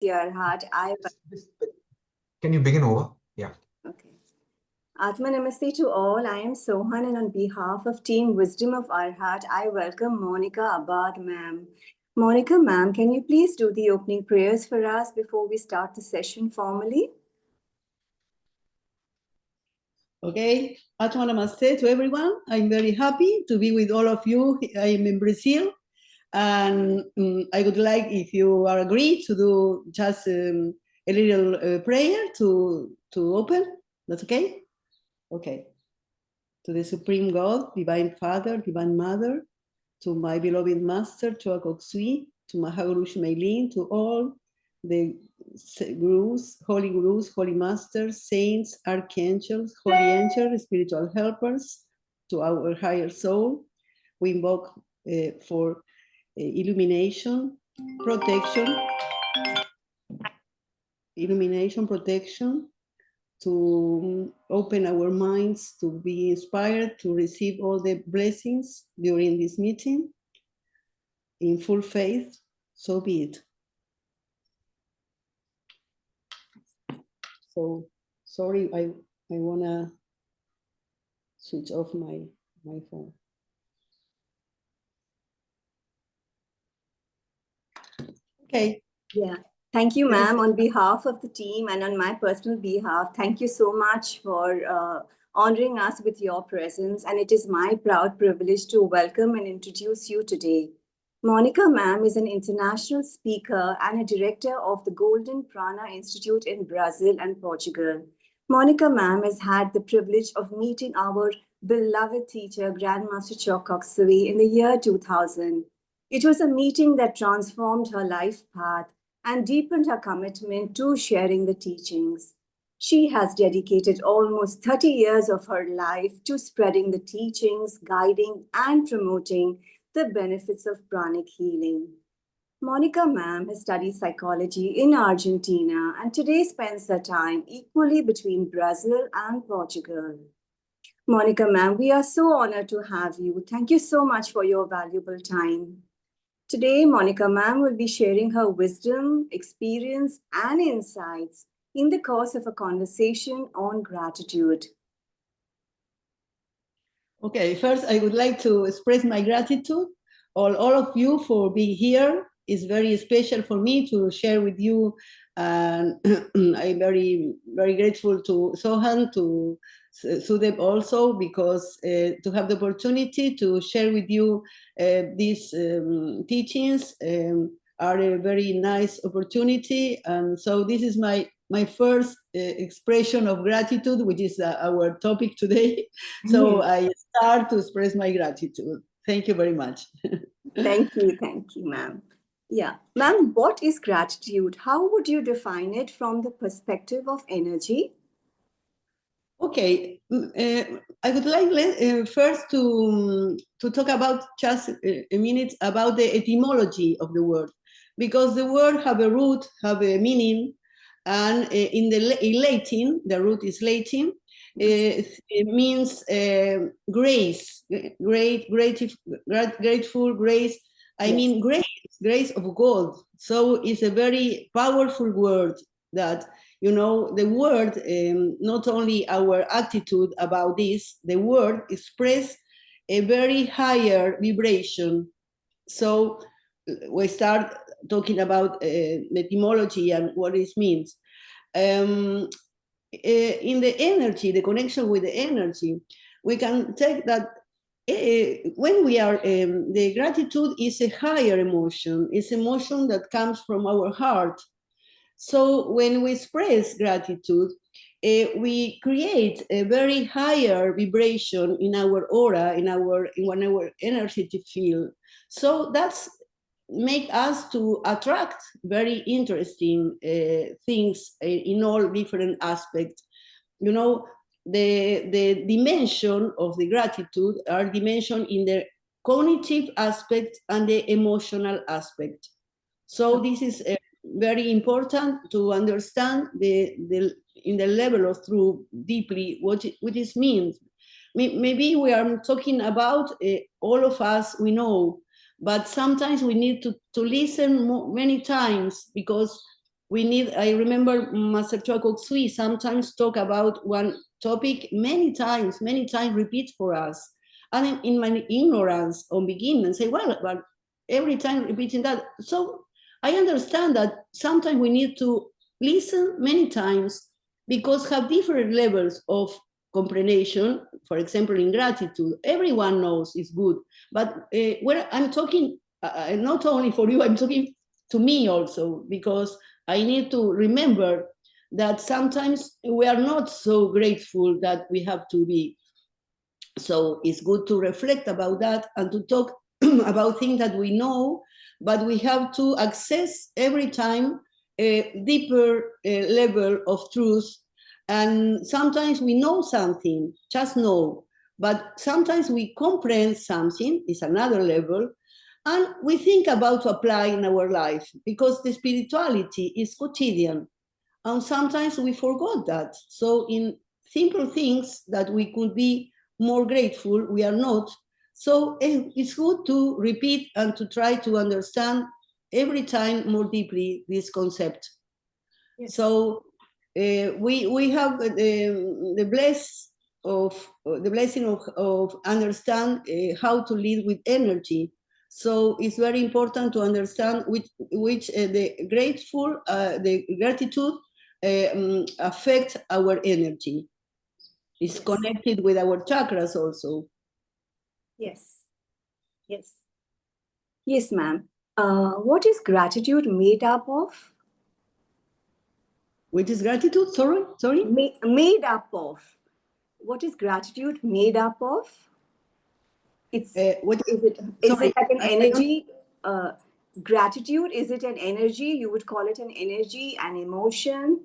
Arhat, I... Can you begin over? Yeah. Okay. Atma Namaste to all. I am Sohan, and on behalf of Team Wisdom of Arhat, I welcome Monica Abad, ma'am. Monica, ma'am, can you please do the opening prayers for us before we start the session formally? Okay, Atma Namaste to everyone. I'm very happy to be with all of you. I'm in Brazil, and I would like, if you are agreed, to do just a little prayer to open. That's okay? Okay. To the Supreme God, Divine Father, Divine Mother, to my beloved Master Choa Kok Sui, to Mahaguru Shmailin, to all the gurus, holy masters, saints, archangels, holy angels, spiritual helpers, to our higher soul. We invoke for illumination, protection, to open our minds, to be inspired, to receive all the blessings during this meeting. In full faith, so be it. So, sorry, I wanna switch off my phone. Okay. Yeah. Thank you, ma'am. On behalf of the team and on my personal behalf, thank you so much for honoring us with your presence. And it is my proud privilege to welcome and introduce you today. Monica, ma'am, is an international speaker and a director of the Golden Prana Institute in Brazil and Portugal. Monica, ma'am, has had the privilege of meeting our beloved teacher, Grandmaster Choa Kok Sui, in the year 2000. It was a meeting that transformed her life path and deepened her commitment to sharing the teachings. She has dedicated almost 30 years of her life to spreading the teachings, guiding, and promoting the benefits of pranic healing. Monica, ma'am, has studied psychology in Argentina and today spends her time equally between Brazil and Portugal. Monica, ma'am, we are so honored to have you. Thank you so much for your valuable time. Today, Monica ma'am will be sharing her wisdom, experience, and insights in the course of a conversation on gratitude. Okay, first I would like to express my gratitude, all of you, for being here. It's very special for me to share with you, and I'm very, very grateful to Sohan, to Sudeb also, because to have the opportunity to share with you these teachings are a very nice opportunity. And so this is my first expression of gratitude, which is our topic today. So I start to express my gratitude. Thank you very much. Thank you, ma'am. Yeah, ma'am, what is gratitude? How would you define it from the perspective of energy? Okay, I would like first to talk about just a minute about the etymology of the word, because the word have a root, have a meaning, and in Latin, the root is Latin. It means grace, grateful grace. I mean grace of God. So it's a very powerful word that, you know, the word, not only our attitude about this, the word express a very higher vibration. So we start talking about the etymology and what it means. In the energy, the connection with the energy, we can take that when we are, the gratitude is a higher emotion. It's emotion that comes from our heart. So when we express gratitude, we create a very higher vibration in our aura, in our energetic field. So that's make us to attract very interesting things in all different aspects. You know, the dimension of the gratitude are dimension in the cognitive aspect and the emotional aspect. So this is very important to understand in the level of truth deeply what this means. Maybe we are talking about all of us we know, but sometimes we need to listen many times, because I remember Master Choa Kok Sui sometimes talk about one topic many times, repeat for us. And in my ignorance on beginning, say, well, but every time repeating that. So I understand that sometimes we need to listen many times because have different levels of comprehension. For example, in gratitude, everyone knows it's good. But where I'm talking, not only for you, I'm talking to me also, because I need to remember that sometimes we are not so grateful that we have to be. So it's good to reflect about that and to talk about things that we know, but we have to access every time a deeper level of truth. And sometimes we know something, just know, but sometimes we comprehend something, is another level, and we think about to apply in our life because the spirituality is quotidian. And sometimes we forgot that. So in simple things that we could be more grateful, we are not. So it's good to repeat and to try to understand every time more deeply this concept. Yes. So we have the blessing of understand how to lead with energy. So it's very important to understand which the gratitude affect our energy. It's Yes. connected with our chakras also. Yes. Yes. Yes, ma'am. What is gratitude made up of? Which is gratitude? Sorry. Made up of. What is gratitude made up of? It's What is it sorry, like an I don't. energy? Gratitude, is it an energy? You would call it an energy, an emotion?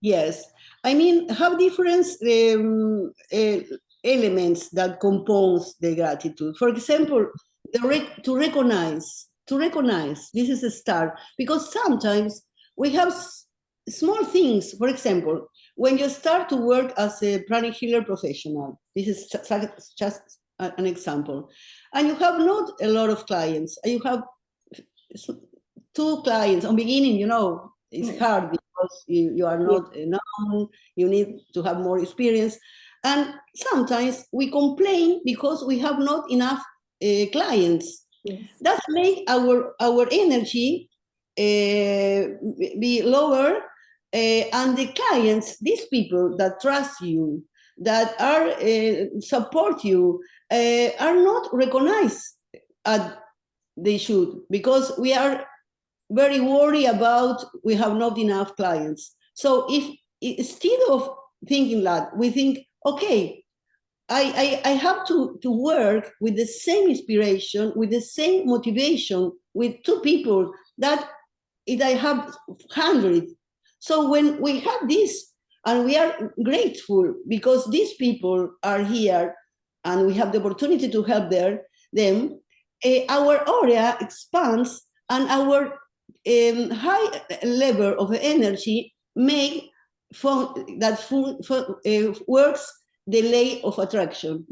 Yes, I mean, have different elements that compose the gratitude. For example, to recognize. This is a start because sometimes we have small things. For example, when you start to work as a pranic healer professional, this is just an example, and you have not a lot of clients, and you have 2 clients on beginning, it's Yes. hard because you are not known, you need to have more experience. And sometimes we complain because we have not enough clients. Yes. That make our energy be lower, and the clients, these people that trust you, that are support you, are not recognized as they should, because we are very worried about we have not enough clients. So if instead of thinking that, we think, okay, I have to work with the same inspiration, with the same motivation, with 2 people that if I have 100. So when we have this, and we are grateful because these people are here and we have the opportunity to help them, our aura expands and our high level of energy make works the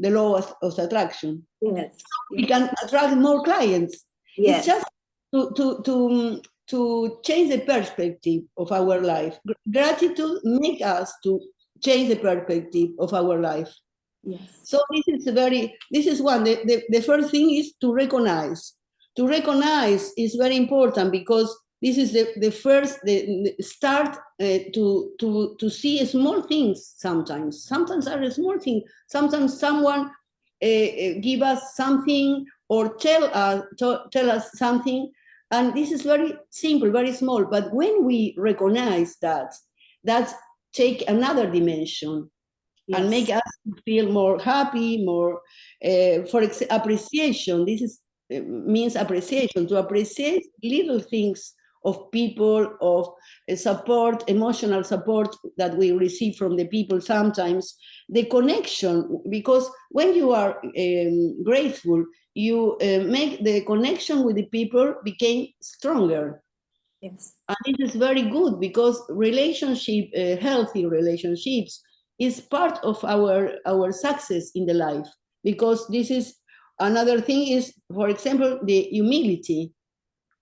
law of attraction. Yes. We can attract more clients. Yes. It's just to change the perspective of our life. Gratitude make us to change the perspective of our life. Yes. So this is one. The first thing is to recognize. To recognize is very important because this is the first the start to see small things. Sometimes are small things. Sometimes someone give us something or tell us something, and this is very simple, very small. But when we recognize that take another dimension. Yes. And make us feel more happy, more, appreciation. This means appreciation, to appreciate little things of people, of support, emotional support that we receive from the people sometimes. The connection, because when you are grateful, you make the connection with the people became stronger. Yes. And this is very good because healthy relationships is part of our success in the life, because this is another thing is, for example, the humility.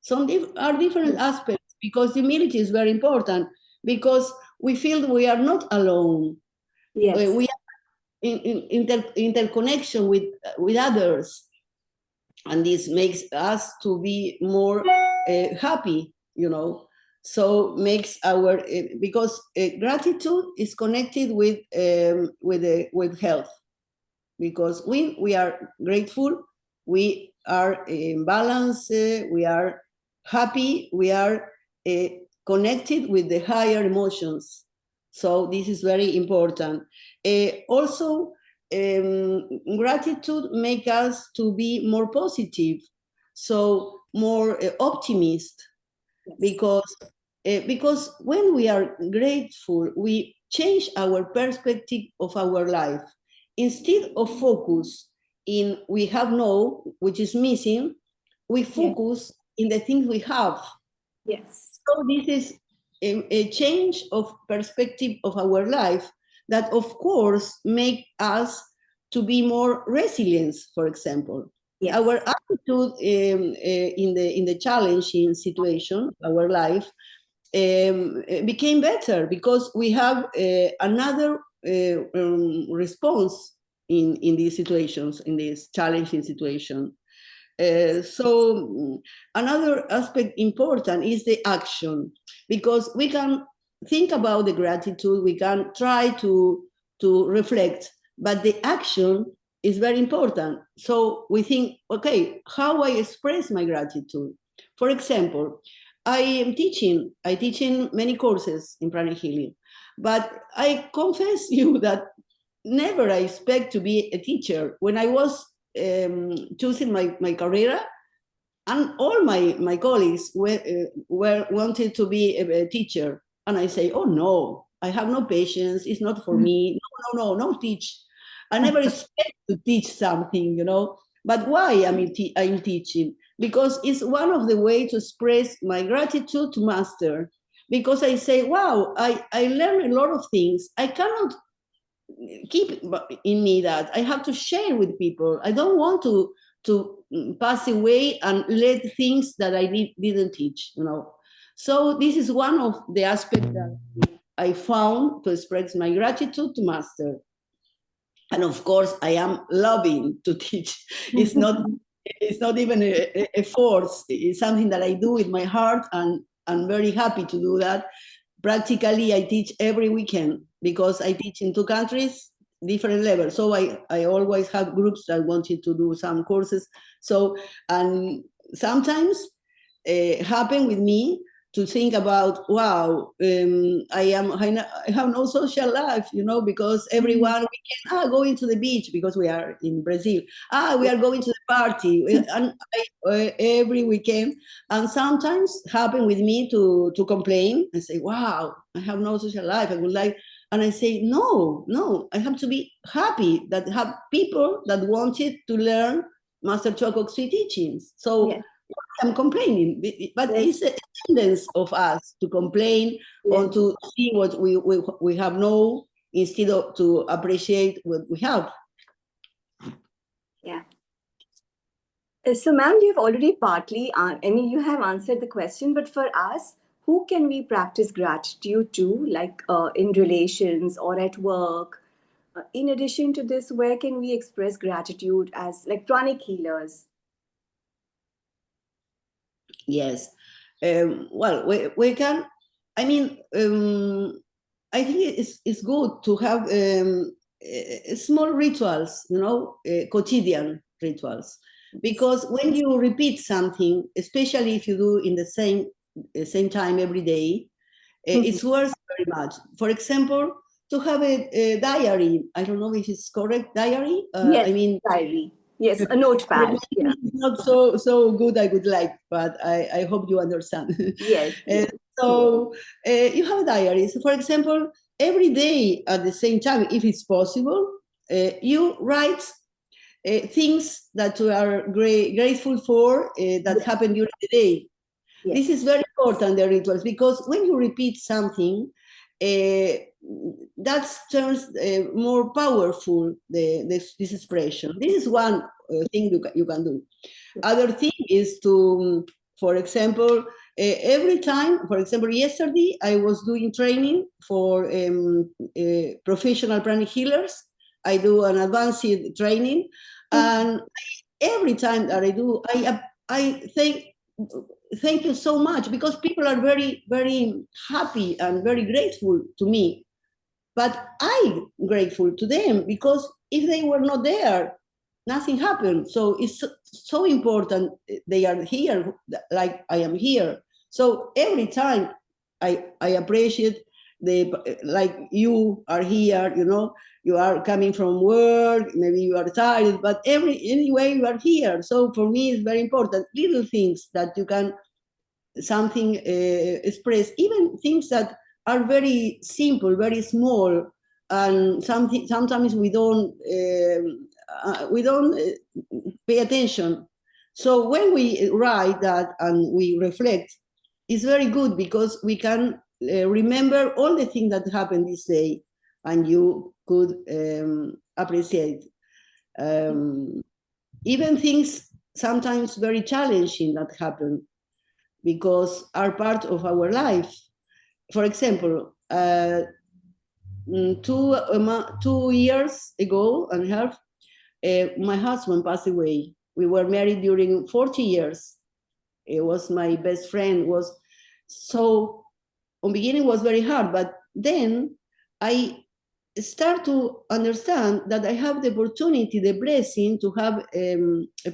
Some are different aspects because humility is very important, because we feel we are not alone. Yes. We are in interconnection with others, and this makes us to be more happy, so makes our because gratitude is connected with health, because when we are grateful, we are in balance, we are happy, we are connected with the higher emotions. So this is very important. Also, gratitude make us to be more positive, so more optimist, Yes. because when we are grateful, we change our perspective of our life. Instead of focus in we have no, which is missing, we focus in the things we have. Yes. So this is a change of perspective of our life that, of course, make us to be more resilient. For example, Yes. our attitude in the challenging situation, our life became better because we have another response in these situations, in this challenging situation. So another aspect important is the action, because we can think about the gratitude, we can try to reflect, but the action is very important. So we think, okay, how I express my gratitude. For example, I teaching many courses in pranic healing, but I confess you that never I expect to be a teacher. When I was choosing my career, and all my colleagues were wanted to be a teacher, and I say, oh no, I have no patience, it's not for me. No teach. I never expect to teach something, but why I'm teaching? Because it's one of the ways to express my gratitude to Master, because I say, wow, I learned a lot of things. I cannot keep in me that I have to share with people. I don't want to pass away and let things that I didn't teach, So this is one of the aspects that I found to express my gratitude to Master. And of course, I am loving to teach. It's not even a force. It's something that I do with my heart, and I'm very happy to do that. Practically, I teach every weekend because I teach in 2 countries, different levels. So I always have groups that wanted to do some courses. So, and sometimes happen with me to think about, wow, I have no social life, because everyone, we can go to the beach because we are in Brazil. We are going to the party, and every weekend. And sometimes happen with me to complain and say, wow, I have no social life. I would like, and I say, no, I have to be happy that have people that wanted to learn Master Choa Kok Sui teachings. So. Yes. I'm complaining, but it's a tendency of us to complain or to see what we have no, instead of to appreciate what we have. Yeah. So, ma'am, you've already partly, you have answered the question, but for us, who can we practice gratitude to, like in relations or at work? In addition to this, where can we express gratitude as like pranic healers? Yes. Well, we can, I think it's good to have small rituals, quotidian rituals. Because when you repeat something, especially if you do in the same time every day, it's worth very much. For example, to have a diary. I don't know if it's correct, diary? Yes, diary. Yes, a notepad. Yeah. It's not so good, I would like, but I hope you understand. Yes. So you have a diary. So, for example, every day at the same time, if it's possible, you write things that you are grateful for that happened during the day. Yes. This is very important, the rituals, because when you repeat something, that turns more powerful, this expression. This is one thing you can do. Other thing is to, for example, every time, for example, yesterday I was doing training for professional pranic healers. I do an advanced training, and every time that I do, I thank you so much, because people are very, very happy and very grateful to me. But I'm grateful to them, because if they were not there, nothing happened. So it's so important they are here, like I am here. So every time I appreciate like you are here, you are coming from work, maybe you are tired, but anyway you are here. So for me it's very important, little things that you can something express, even things that are very simple, very small, and sometimes we don't pay attention. So when we write that and we reflect, it's very good, because we can remember all the things that happened this day, and you could appreciate even things sometimes very challenging that happen, because are part of our life. For example, 2 years ago and a half, my husband passed away. We were married during 40 years. It was my best friend. Was so, on beginning was very hard, but then I start to understand that I have the opportunity, the blessing to have a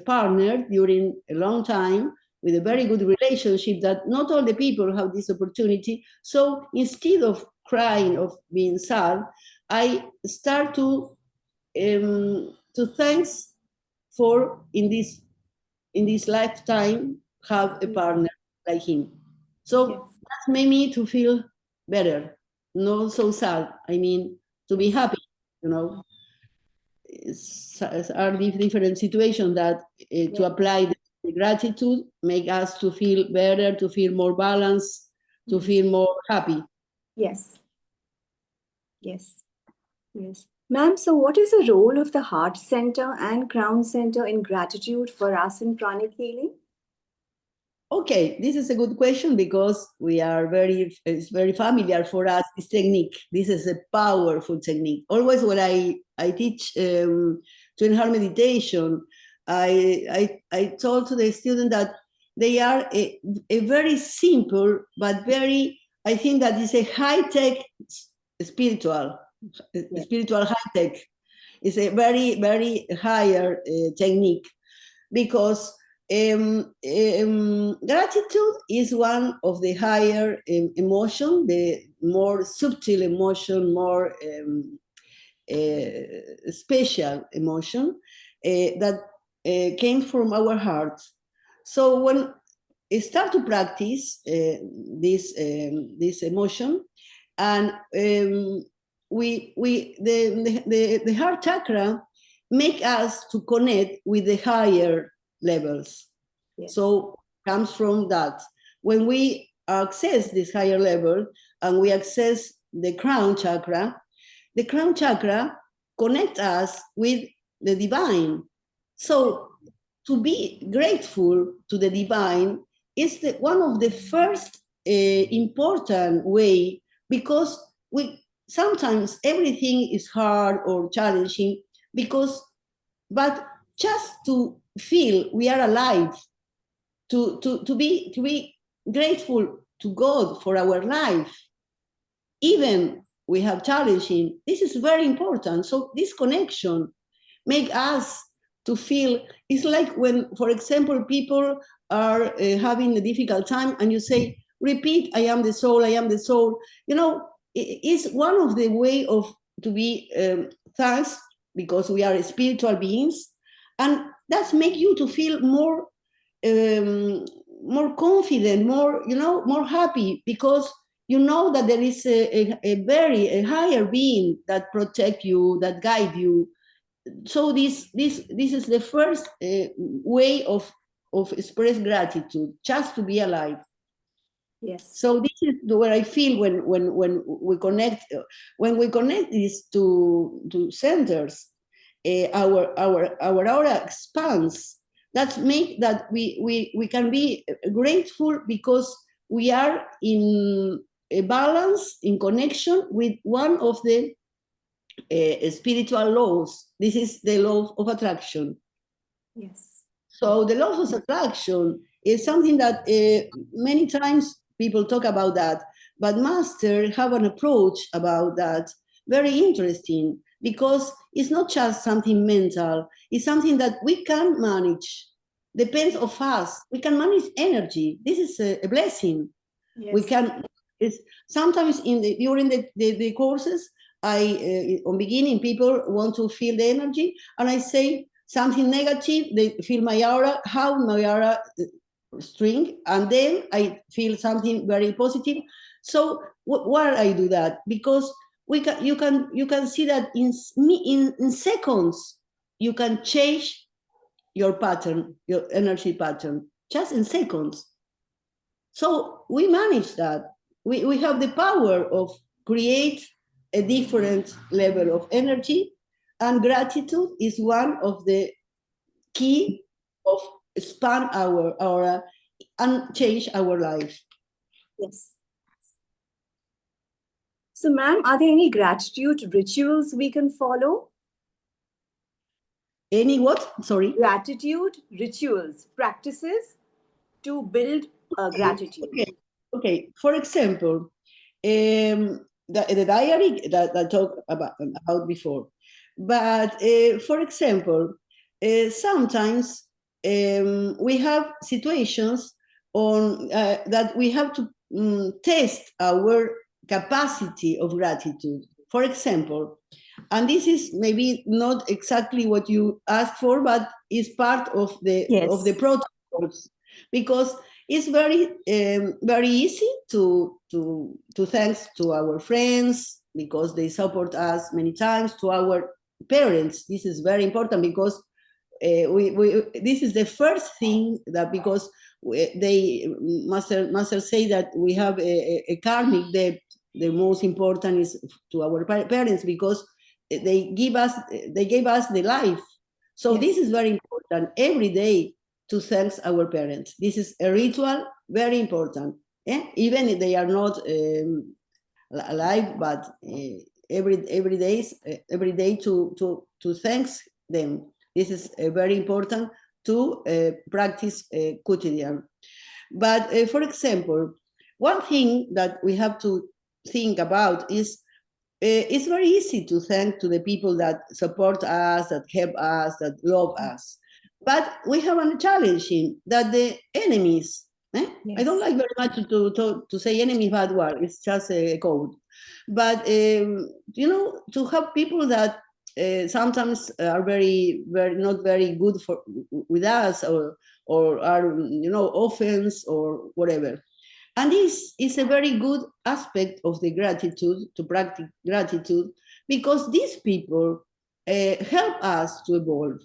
partner during a long time with a very good relationship, that not all the people have this opportunity. So instead of crying, of being sad, I start to thanks for in this lifetime have a partner like him. So that made me to feel better, not so sad. I mean, to be happy, are different situations that to apply the gratitude make us to feel better, to feel more balanced, to feel more happy. Yes. Ma'am, so what is the role of the heart center and crown center in gratitude for us in pranic healing? Okay, this is a good question, because it's very familiar for us, this technique. This is a powerful technique. Always when I teach twin-heart meditation, I told to the student that they are a very simple, but I think that is a high-tech spiritual high-tech. It's a very, very higher technique, because gratitude is one of the higher emotion, the more subtle emotion, more special emotion that came from our heart. So when I start to practice this emotion, and the heart chakra make us to connect with the higher levels. So comes from that. When we access this higher level and we access the crown chakra connect us with the divine. So to be grateful to the divine is one of the first important way, because sometimes everything is hard or challenging, but just to feel we are alive, to be grateful to God for our life, even we have challenging. This is very important. So this connection make us to feel. It's like when, for example, people are having a difficult time, and you say, repeat, I am the soul, I am the soul. It's one of the way of to be thanks, because we are spiritual beings, and that make you to feel more confident, more happy, because you know that there is a higher being that protect you, that guide you. So this is the first way of express gratitude, just to be alive. Yes. So this is where I feel when we connect this to centers, our aura expands. That make that we can be grateful, because we are in a balance, in connection with one of the spiritual laws. This is the law of attraction. Yes. So the law of attraction is something that many times people talk about that, but Master have an approach about that very interesting, because it's not just something mental, it's something that we can manage. Depends of us. We can manage energy. This is a blessing. Yes. We can. It's sometimes during the courses, I on beginning people want to feel the energy, and I say something negative. They feel my aura, how my aura string, and then I feel something very positive. So why I do that? Because you can see that in seconds you can change your pattern, your energy pattern, just in seconds. So we manage that. We have the power of create a different level of energy, and gratitude is one of the key of expand our aura and change our life. Yes. So, ma'am, are there any gratitude rituals we can follow? Any what? Sorry. Gratitude rituals, practices to build gratitude. Okay. For example, the diary that I talked about before. But for example, sometimes we have situations on that we have to test our capacity of gratitude. For example, and this is maybe not exactly what you asked for, but is part of the protocols, because it's very easy to thanks to our friends because they support us many times, to our parents. This is very important because this is the first thing that, because they master say that we have a karmic debt. The most important is to our parents, because they gave us the life. So this is very important every day, to thank our parents. This is a ritual, very important. Even if they are not alive, but every day to thank them. This is very important to practice quotidian. But for example, one thing that we have to think about is it's very easy to thank to the people that support us, that help us, that love us. But we have a challenge in that the enemies. I don't like very much to say enemy bad word. It's just a code. But to have people that sometimes are very not very good with us, or are offense or whatever. And this is a very good aspect of the gratitude, to practice gratitude, because these people help us to evolve.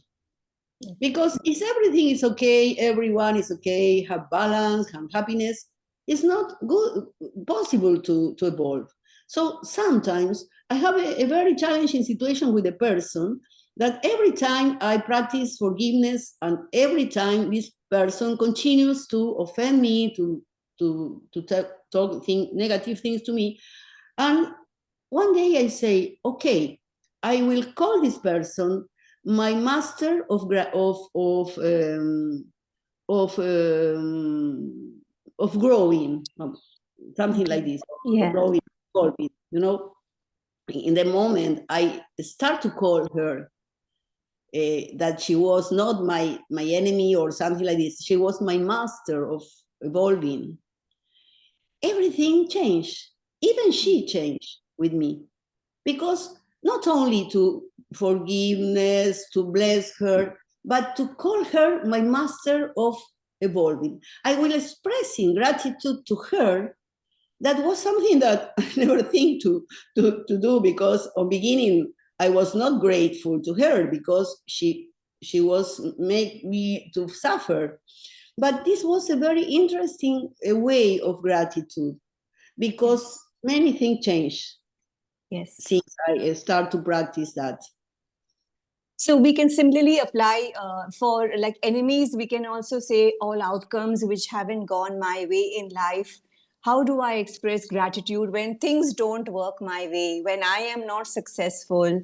Because if everything is okay, everyone is okay, have balance, have happiness, it's not good possible to evolve. So sometimes I have a very challenging situation with a person that every time I practice forgiveness, and every time this person continues to offend me, to talk negative things to me. And one day I say, okay, I will call this person my master of growing, something like this. Growing, in the moment I start to call her, that she was not my enemy or something like this. She was my master of evolving. Everything changed. Even she changed with me, because not only to forgiveness, to bless her, but to call her my master of evolving. I will expressing gratitude to her. That was something that I never think to do, because on beginning I was not grateful to her, because she was make me to suffer. But this was a very interesting way of gratitude, because many things change. Since I start to practice that. So we can similarly apply for like enemies. We can also say all outcomes which haven't gone my way in life. how do I express gratitude when things don't work my way, when I am not successful,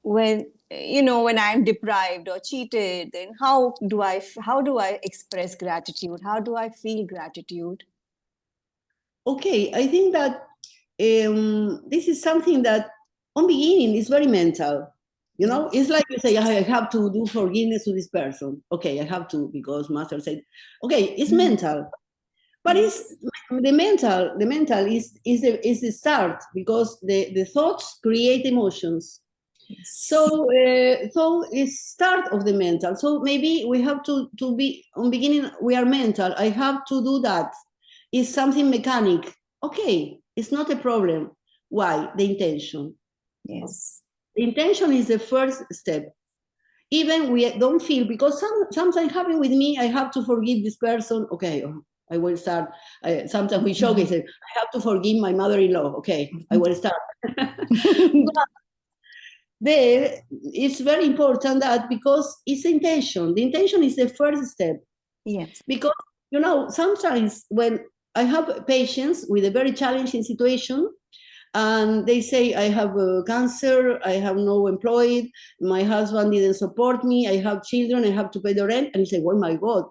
when when I am deprived or cheated? Then how do I express gratitude? How do I feel gratitude? Okay, I think that this is something that on beginning is very mental. It's like you say, I have to do forgiveness to this person. Okay, I have to because Master said, okay, it's mental. But it's the mental is the start, because the thoughts create emotions. So it's start of the mental. So maybe we have to be on beginning. We are mental. I have to do that. It's something mechanic. Okay, it's not a problem. Why? The intention. Yes. The intention is the first step. Even we don't feel, because sometimes happen with me, I have to forgive this person. Okay, I will start. Sometimes we show, I say, I have to forgive my mother-in-law. Okay, I will start. But there, it's very important that, because it's intention. The intention is the first step. Yes. Because, sometimes when I have patients with a very challenging situation, and they say, I have cancer, I have no employed, my husband didn't support me, I have children, I have to pay the rent. And you say, oh my God,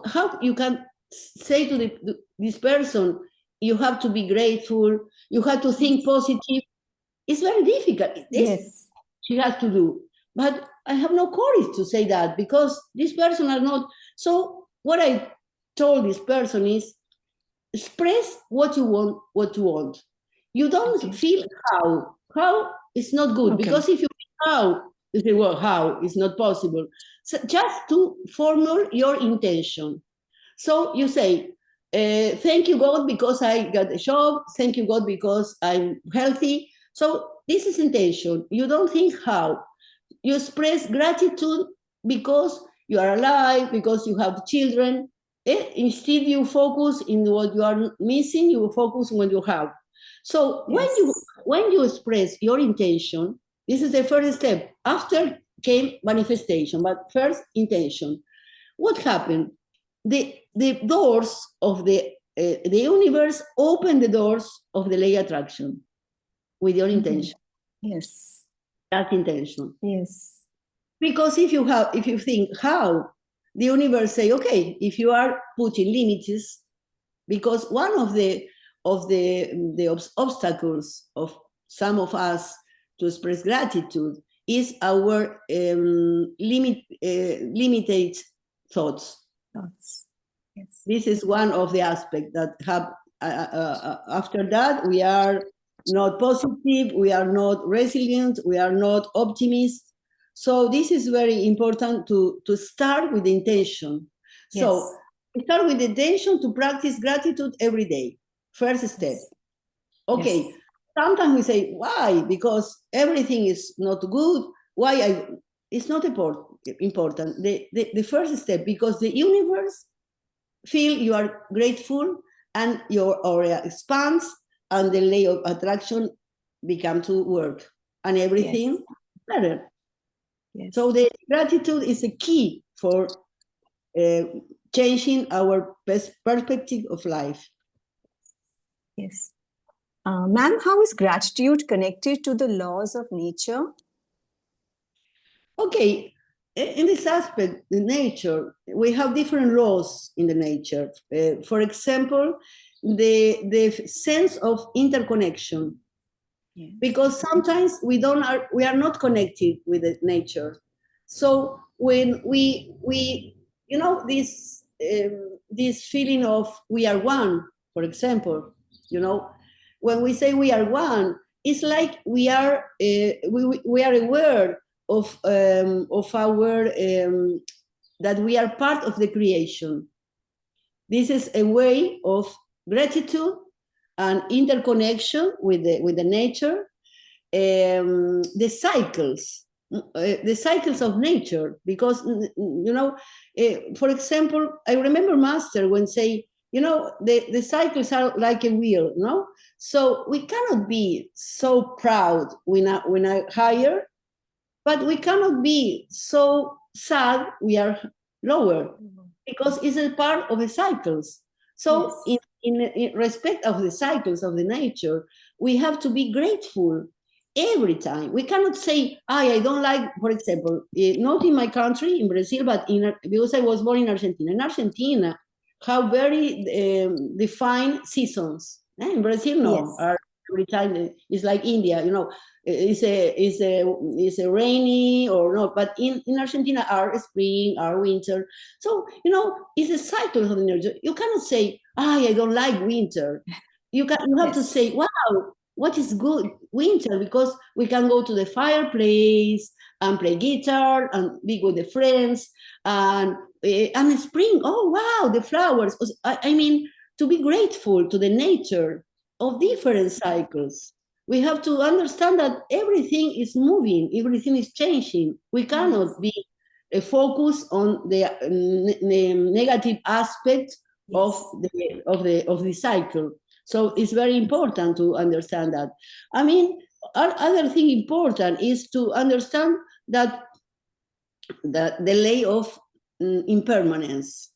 how you can say to this person, you have to be grateful, you have to think positive. It's very difficult. Yes. She has to do. But I have no courage to say that, because this person are not. So what I told this person is, express what you want. You don't feel how. How is not good, because if you feel how, you say, well, how is not possible. So just to formulate your intention. So you say, thank you, God, because I got a job. Thank you, God, because I'm healthy. So this is intention. You don't think how. You express gratitude because you are alive, because you have children. Instead, you focus in what you are missing. You focus on what you have. So when you express your intention, this is the first step. After came manifestation, but first intention. What happened? The doors of the universe open the doors of the lay attraction with your intention. Yes. That intention. Yes. Because if you think how, the universe say, okay, if you are putting limits, because one of the obstacles of some of us to express gratitude is our limited thoughts. Yes. This is one of the aspects that have. After that, we are not positive, we are not resilient, we are not optimist. So this is very important to start with the intention. So start with the intention to practice gratitude every day. First step. Okay. Yes. Sometimes we say, why? Because everything is not good. Why? It's not important. The first step, because the universe feel you are grateful, and your aura expands, and the lay of attraction become to work, and everything better. Yes. So the gratitude is a key for changing our perspective of life. Yes. Ma'am, how is gratitude connected to the laws of nature? Okay, in this aspect, in nature, we have different laws in the nature. For example, the sense of interconnection. Yeah. Because sometimes we are not connected with the nature. So when we this feeling of we are one, for example, when we say we are one, it's like we are aware of our that we are part of the creation. This is a way of gratitude and interconnection with the nature. The cycles of nature, because for example, I remember Master when say, the cycles are like a wheel, no? So we cannot be so proud when I higher, but we cannot be so sad we are lower, because it's a part of the cycles. So in respect of the cycles of the nature, we have to be grateful every time. We cannot say, I don't like, for example, not in my country, in Brazil, but because I was born in Argentina. In Argentina, have very defined seasons. In Brazil, no. Every time it's like India, it's a rainy or not. But in Argentina, are spring, are winter. So it's a cycle of the nature. You cannot say, I don't like winter. You have to say, wow, what is good winter, because we can go to the fireplace and play guitar and be with the friends, and spring, oh wow, the flowers. I mean, to be grateful to the nature of different cycles. We have to understand that everything is moving, everything is changing. We cannot be focused on the negative aspect of the cycle. So it's very important to understand that. I mean, other thing important is to understand that the lay of impermanence.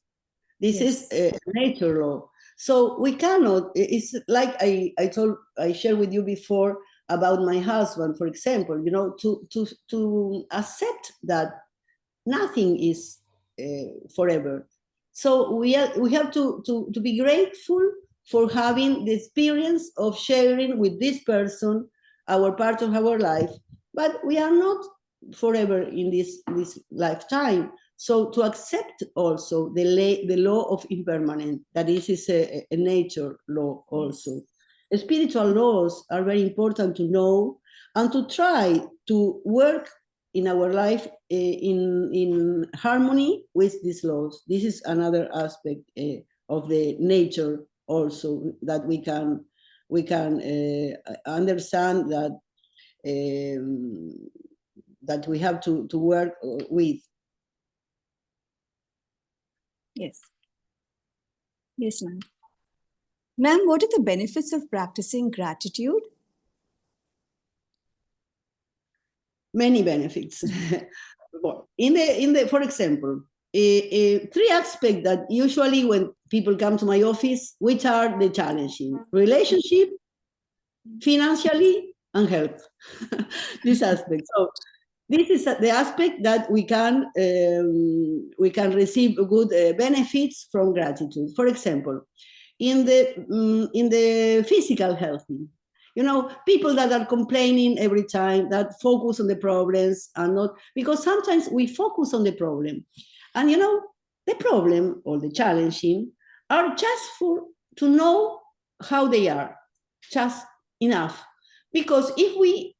This is a nature law. So we cannot, it's like I shared with you before about my husband, for example, to accept that nothing is forever. So we have to be grateful for having the experience of sharing with this person our part of our life, but we are not forever in this lifetime. So to accept also the law of impermanence, that is a nature law also. Spiritual laws are very important to know and to try to work in our life in harmony with these laws. This is another aspect of the nature also that we can understand that that we have to work with. Yes, ma'am. Ma'am, what are the benefits of practicing gratitude? Many benefits. For example, three aspects that usually when people come to my office, which are the challenging: relationship, financially, and health. This aspect. So this is the aspect that we can receive good benefits from gratitude. For example, in the physical health, people that are complaining every time, that focus on the problems and not, because sometimes we focus on the problem, and the problem or the challenging are just to know how they are, just enough. Because if we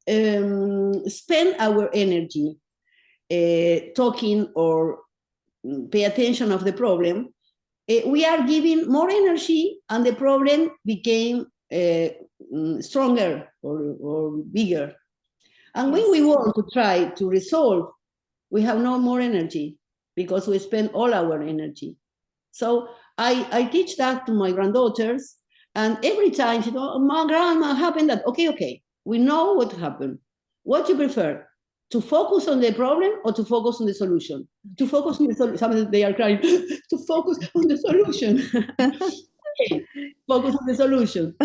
spend our energy talking or pay attention of the problem, we are giving more energy, and the problem became stronger or bigger. And when we want to try to resolve, we have no more energy because we spend all our energy. So I teach that to my granddaughters, and every time she goes, oh, my grandma happened that. Okay, we know what happened. What do you prefer? To focus on the problem or to focus on the solution? To focus on the solution. Sometimes they are crying, to focus on the solution. Okay, focus on the solution.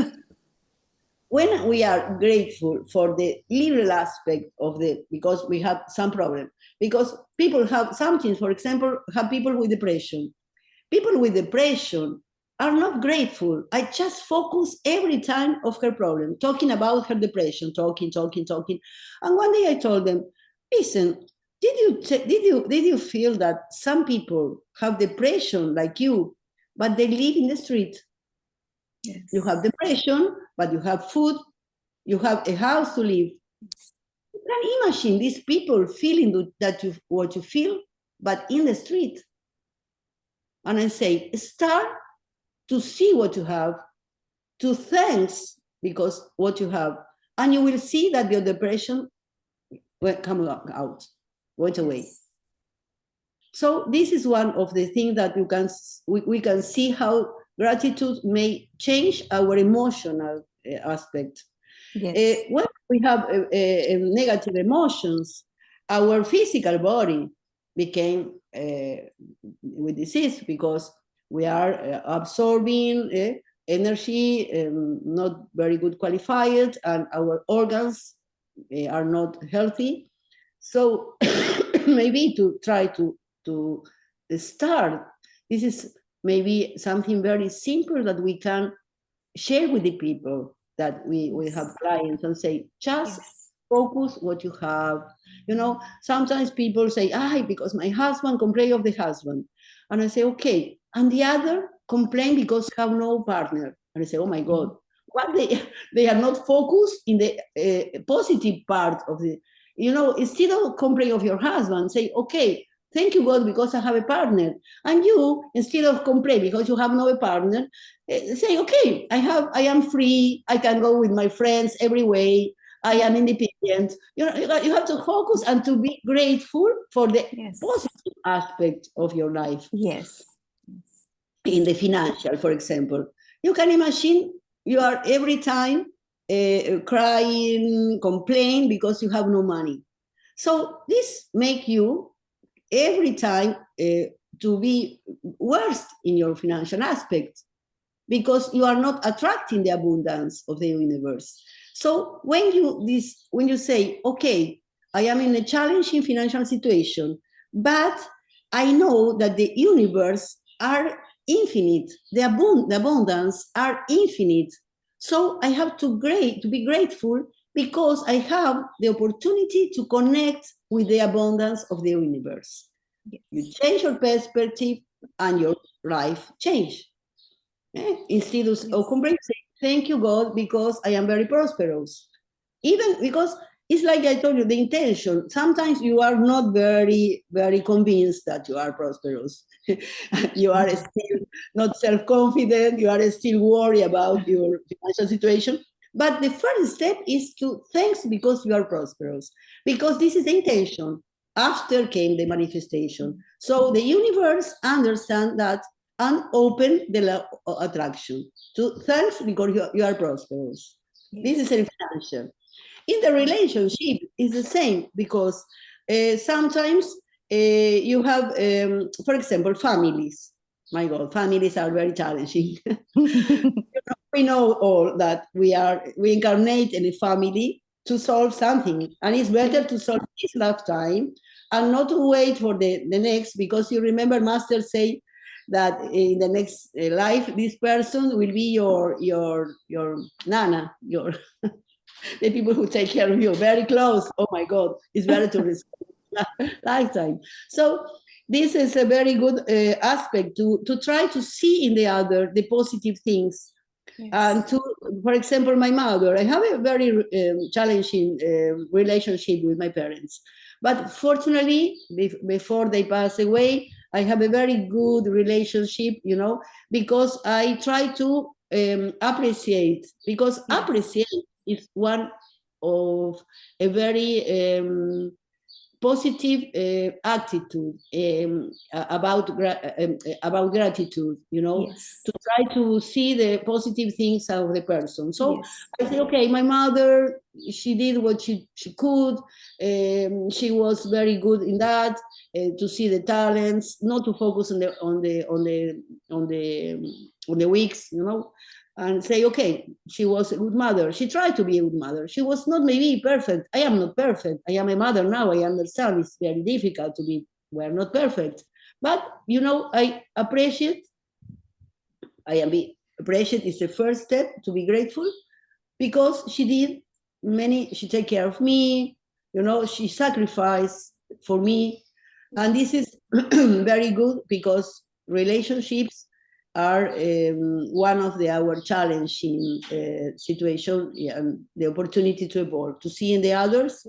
When we are grateful for the little aspect of because we have some problem, because people have something, for example, have people with depression. People with depression are not grateful. I just focus every time of her problem, talking about her depression, talking. And one day I told them, listen, did you feel that some people have depression like you, but they live in the street? Yes. You have depression, but you have food, you have a house to live. You can imagine these people feeling what you feel, but in the street. And I say, start to see what you have, to thanks because what you have, and you will see that your depression will come out, went away. So this is one of the things that we can see how gratitude may change our emotional aspect. Yes. When we have negative emotions, our physical body became with disease, because we are absorbing energy, not very good qualified, and our organs are not healthy. So maybe to try to start, this is maybe something very simple that we can share with the people that we have clients, and say, just focus what you have. Sometimes people say, because my husband complain of the husband. And I say, okay. And the other complain because have no partner. And I say, oh my God, what they are not focused in the positive part of the, instead of complain of your husband, say, okay, thank you God because I have a partner. And you, instead of complain because you have no partner, say, okay, I am free, I can go with my friends every way, I am independent. You have to focus and to be grateful for the positive aspect of your life. Yes. In the financial, for example, you can imagine you are every time crying, complain because you have no money. So this make you every time to be worse in your financial aspect, because you are not attracting the abundance of the universe. So when you say, okay, I am in a challenging financial situation, but I know that the universe are infinite, the abundance are infinite. So I have to be grateful because I have the opportunity to connect with the abundance of the universe. Yes. You change your perspective and your life change. Instead of complaining, thank you God because I am very prosperous. Even because it's like I told you, the intention. Sometimes you are not very, very convinced that you are prosperous. You are still not self-confident. You are still worried about your financial situation. But the first step is to thanks because you are prosperous. Because this is the intention. After came the manifestation. So the universe understands that and open the law of attraction. So thanks because you are prosperous. Yes. This is a financial. In the relationship, it's the same because sometimes you have, for example, families. My God, families are very challenging. We know all that we incarnate in a family to solve something, and it's better to solve this lifetime and not to wait for the next, because you remember Master say that in the next life, this person will be your nana, your the people who take care of you, very close. Oh my God, it's better to respect lifetime. So this is a very good aspect to try to see in the other the positive things. Yes. And for example, my mother, I have a very challenging relationship with my parents. But fortunately, before they pass away, I have a very good relationship, because I try to appreciate, because appreciate is one of a very positive attitude about gratitude, to try to see the positive things of the person. So I say, okay, my mother, she did what she could. She was very good in that, to see the talents, not to focus on the weeks, and say, okay, she was a good mother. She tried to be a good mother. She was not maybe perfect. I am not perfect. I am a mother now. I understand it's very difficult to be, we're not perfect. But, I appreciate, appreciate is the first step to be grateful, because she did she take care of me, she sacrificed for me. And this is very good, because relationships are one of our challenging situation, and the opportunity to evolve, to see in the others,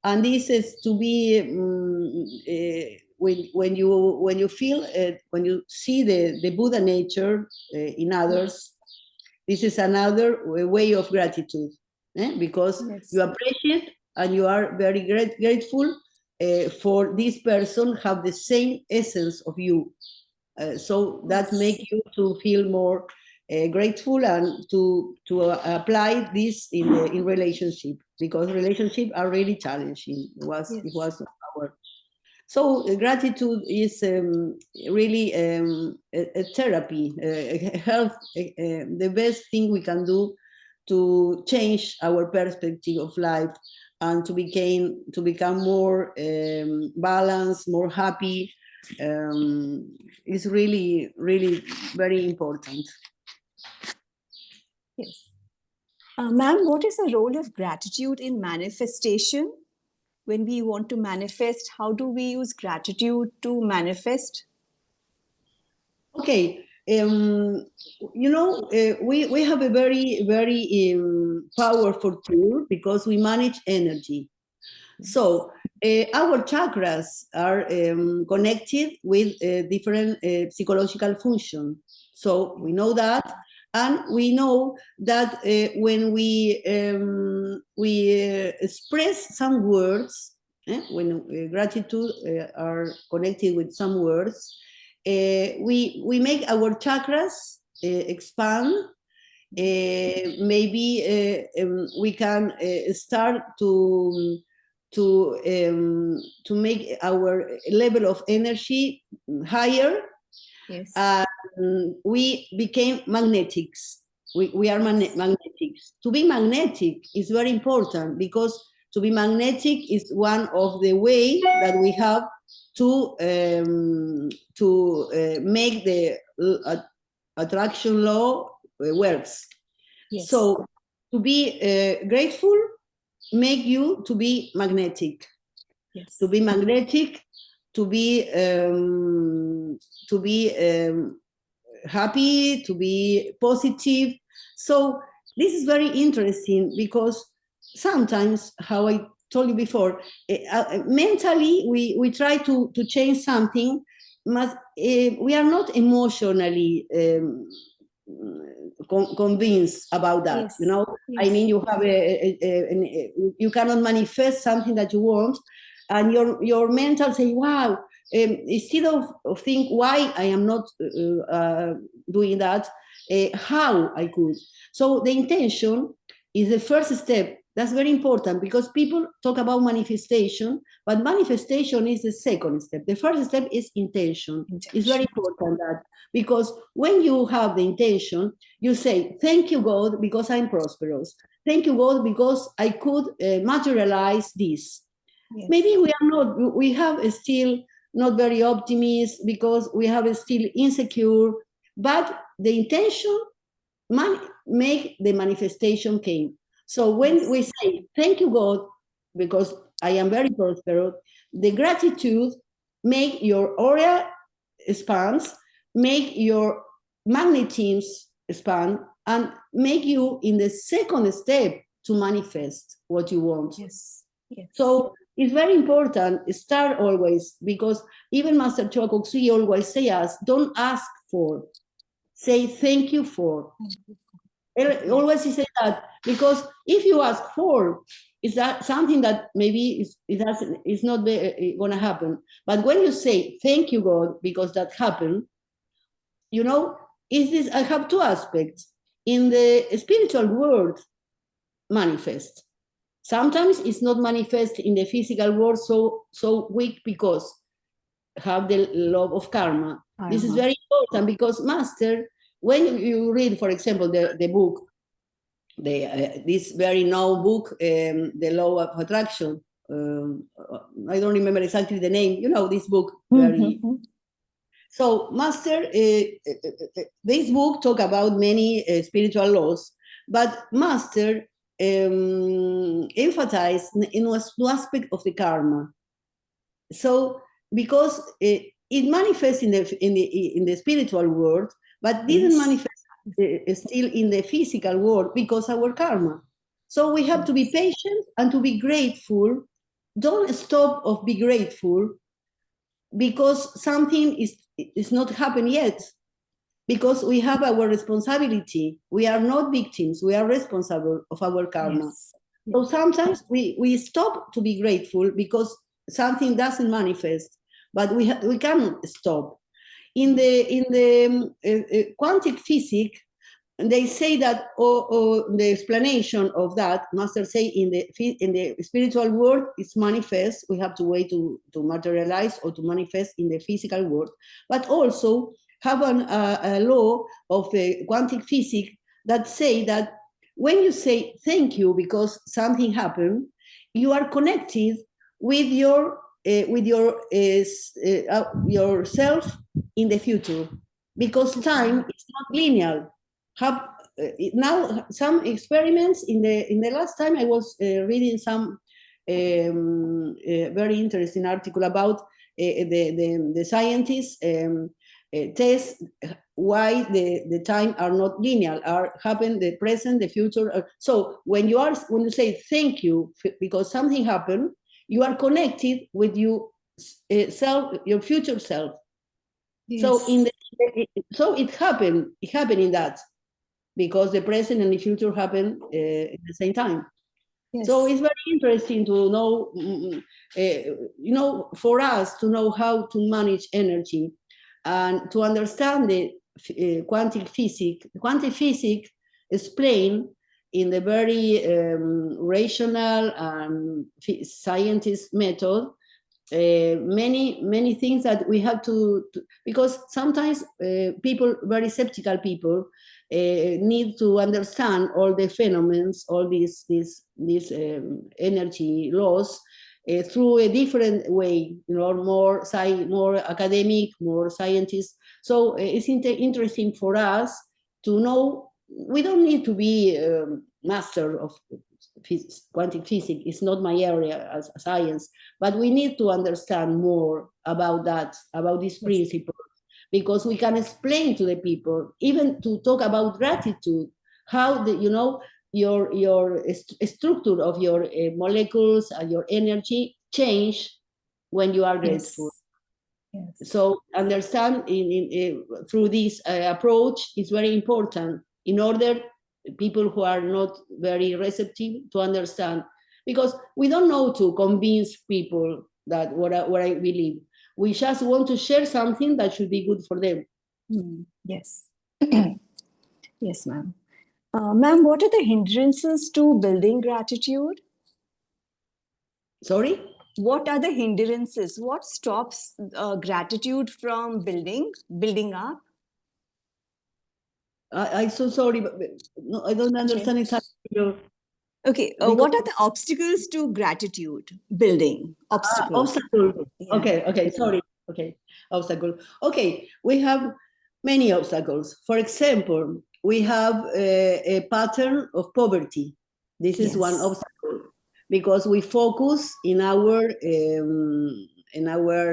and this is to be when you feel when you see the Buddha nature in others. This is another way of gratitude, because you appreciate and you are very grateful for this person have the same essence of you. So that makes you to feel more grateful, and to apply this in relationship, because relationships are really challenging. It was our So gratitude is really a therapy, a health, the best thing we can do to change our perspective of life and to become more balanced, more happy. Is really, really very important. Yes. Ma'am, what is the role of gratitude in manifestation? When we want to manifest, how do we use gratitude to manifest? Okay, we have a very, very powerful tool because we manage energy. So our chakras are connected with different psychological function. So we know that, and we know that when we express some words, when gratitude are connected with some words, we make our chakras expand. Maybe we can start to make our level of energy higher. Yes. We became magnetics. We are magnetics. To be magnetic is very important because to be magnetic is one of the ways that we have to make the attraction law works. Yes. So to be grateful make you to be magnetic. Yes. To be magnetic, to be happy, to be positive. So this is very interesting because sometimes, how I told you before, mentally we try to change something, but we are not emotionally convinced about that. Yes. You know, Yes. I mean, you have you cannot manifest something that you want, and your mental say, "Wow." Instead of think why I am not doing that, how I could. So the intention is the first step. That's very important because people talk about manifestation, but manifestation is the second step. The first step is intention. It's very important that because when you have the intention, you say, thank you, God, because I'm prosperous. Thank you, God, because I could materialize this. Yes. Maybe we have still not very optimist because we have still insecure, but the intention make the manifestation came. So when we say, thank you, God, because I am very prosperous, the gratitude make your aura expand, make your magnetism expand, and make you in the second step to manifest what you want. Yes. Yes. So it's very important, start always, because even Master Choa Kok Sui always say us, don't ask for, say thank you for. Yes. Always he said that, because if you ask for, is that something that maybe it's not going to happen. But when you say thank you, God, because that happened, you know, is this? I have two aspects in the spiritual world. Manifest. Sometimes it's not manifest in the physical world so weak because have the law of karma. This is very important because Master, when you read, for example, the book, this very known book, The Law of Attraction, I don't remember exactly the name, you know, this book, very... So Master, this book talk about many spiritual laws, but Master emphasize in one aspect of the karma. So because it manifests in the spiritual world, but didn't manifest still in the physical world because our karma. So we have to be patient and to be grateful. Don't stop of be grateful because something is not happened yet. Because we have our responsibility. We are not victims. We are responsible of our karma. Yes. So sometimes we stop to be grateful because something doesn't manifest, but we cannot stop. In the quantum physics, they say that the explanation of that, Master say in the spiritual world is manifest. We have to wait to materialize or to manifest in the physical world, but also have a law of quantum physics that say that when you say thank you because something happened, you are connected with yourself in the future, because time is not linear. Now some experiments in the last time I was reading some very interesting article about the scientists test why the time are not linear, are happen the present, the future. So when you say thank you because something happened, you are connected with you self, your future self. Yes. So it happened in that, because the present and the future happen at the same time. Yes. So it's very interesting to know, for us to know how to manage energy and to understand the quantum physics. Quantum physics explain in the very rational and scientist method many things that we have to because sometimes people, very skeptical people, need to understand all the phenomena, all these energy laws through a different way, more academic, more scientist. So it's interesting for us to know. We don't need to be master of quantum physics. It's not my area as science, but we need to understand more about that, about this principle, because we can explain to the people, even to talk about gratitude, how your structure of your molecules and your energy change when you are grateful. Yes. So understand through this approach is very important in order people who are not very receptive to understand, because we don't know to convince people that what I believe. We just want to share something that should be good for them. Yes. Yes, ma'am. Ma'am, what are the hindrances to building gratitude? Sorry? What are the hindrances? What stops gratitude from building up? I'm so sorry, but no, I don't understand exactly. Okay, what are the obstacles to gratitude building? Obstacles. Obstacles. Yeah. Okay, sorry. Okay, obstacle. Okay, we have many obstacles. For example, we have a pattern of poverty. This is one obstacle, because we focus in our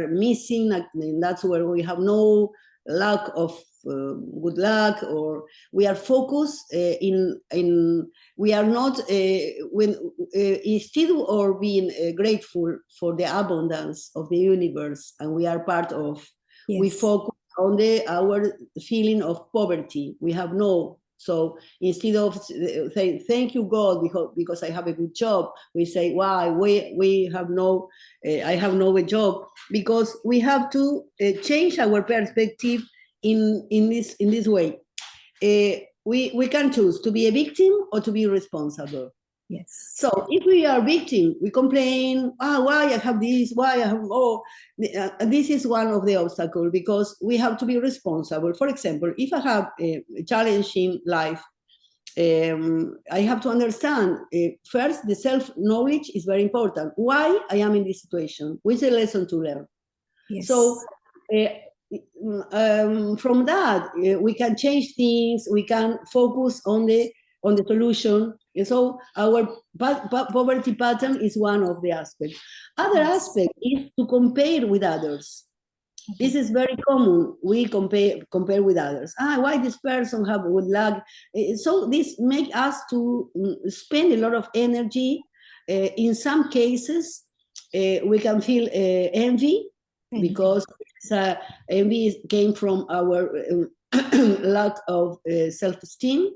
missing, and that's where we have no lack of good luck, or we are focused we are not instead of being grateful for the abundance of the universe, and we are part of. Yes. We focus on our feeling of poverty. We have no. So instead of saying thank you God because I have a good job, we say why we have no I have no job, because we have to change our perspective in this way. We can choose to be a victim or to be responsible. Yes. So if we are victim, we complain, why I have this, why I have this is one of the obstacles, because we have to be responsible. For example, if I have a challenging life, I have to understand first, the self-knowledge is very important. Why I am in this situation? Which is a lesson to learn. Yes. So from that, we can change things. We can focus on the solution. And so our poverty pattern is one of the aspects. Other aspect is to compare with others. Okay. This is very common. We compare with others. Why this person have good luck? So this makes us to spend a lot of energy. In some cases, we can feel envy, because envy came from our lack of self-esteem.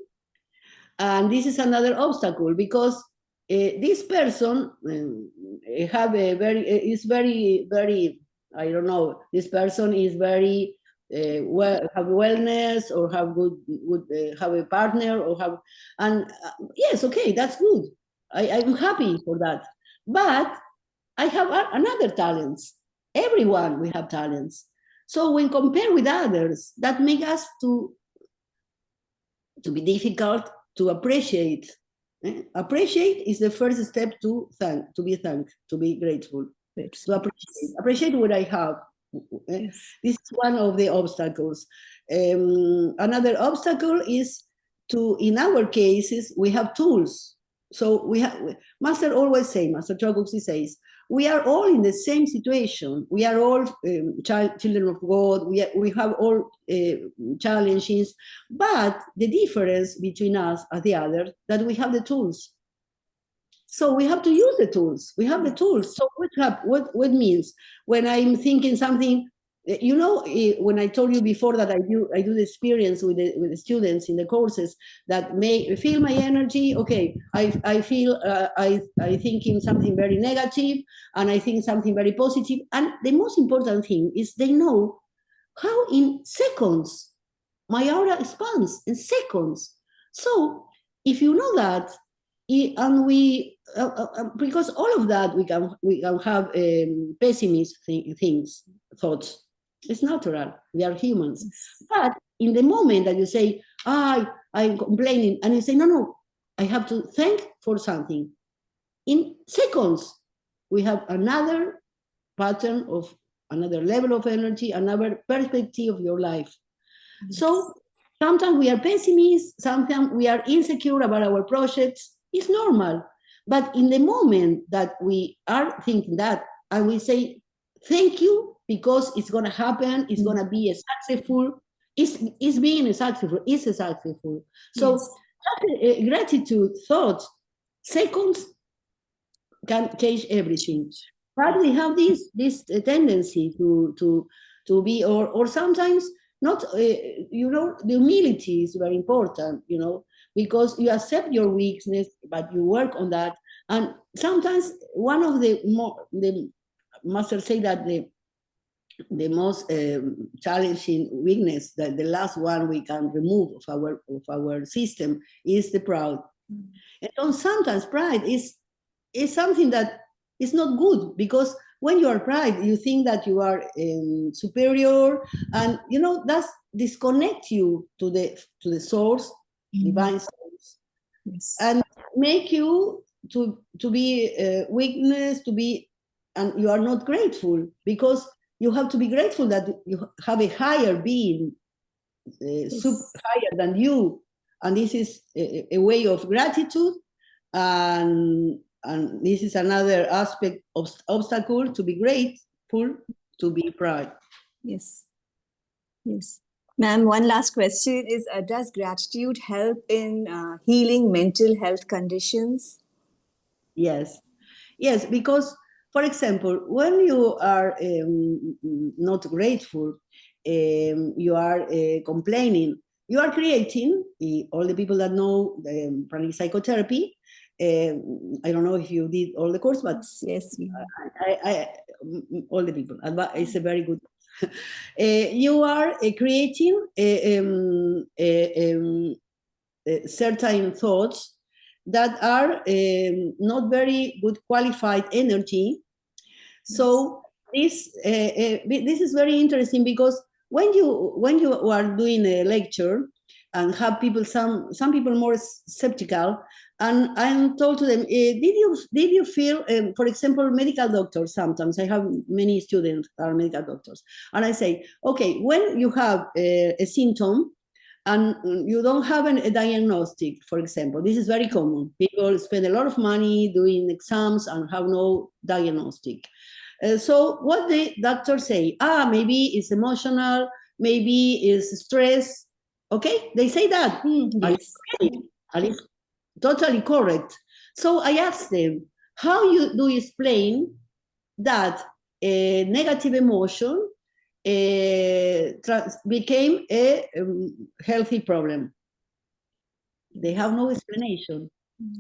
And this is another obstacle, because this person is very, very, I don't know, this person is very have wellness, or have have a partner, or have, and yes, okay, that's good. I'm happy for that. But I have another talents. Everyone, we have talents. So when compared with others, that make us to be difficult to appreciate. Appreciate is the first step to thank, to be thanked, to be grateful, to appreciate what I have. Yes. This is one of the obstacles. Another obstacle is to, in our cases, we have tools. So we have, Master Choa Kok Sui says, we are all in the same situation. We are all children of God. We have all challenges, but the difference between us and the other, that we have the tools. So we have to use the tools. We have the tools. So what means when I'm thinking something, you know, when I told you before that I do the experience with the students in the courses that may feel my energy. Okay, I feel I thinking something very negative, and I think something very positive. And the most important thing is they know how in seconds my aura expands, in seconds. So if you know that, and we because all of that we can have pessimist thoughts. It's natural. We are humans. But in the moment that you say, I'm complaining, and you say, no, I have to thank for something. In seconds, we have another pattern of another level of energy, another perspective of your life. Yes. So sometimes we are pessimists, sometimes we are insecure about our projects. It's normal. But in the moment that we are thinking that, and we say, thank you, because it's going to happen, it's going to be successful, it's being successful, it's successful. So yes. Gratitude thoughts, seconds can change everything. But we have this tendency to be, or sometimes not, you know, the humility is very important, you know, because you accept your weakness, but you work on that. And sometimes one of the Master say that the most challenging weakness, that the last one we can remove of our system, is the pride. And sometimes pride is something that is not good, because when you are pride, you think that you are superior, and you know that disconnect you to the source, divine source, yes. And make you to be weakness, to be, and you are not grateful, because you have to be grateful that you have a higher being, yes. Higher than you, and this is a way of gratitude, and this is another aspect of obstacle to be grateful, to be proud. Yes. Yes. Ma'am, one last question is, does gratitude help in healing mental health conditions? Yes. Yes, because, for example, when you are not grateful, you are complaining, you are creating, all the people that know pranic psychotherapy, I don't know if you did all the course, but yes, I all the people, it's a very good. You are creating certain thoughts that are not very good qualified energy. So this is very interesting, because when you are doing a lecture and have people, some people more skeptical, and I'm told to them, did you feel, for example, medical doctors, sometimes I have many students are medical doctors, and I say, okay, when you have a symptom and you don't have a diagnostic, for example, this is very common. People spend a lot of money doing exams and have no diagnostic. So what the doctors say, maybe it's emotional, maybe it's stress. Okay, they say that. Yes. And it's totally correct. So I asked them, how do you explain that a negative emotion became a healthy problem? They have no explanation.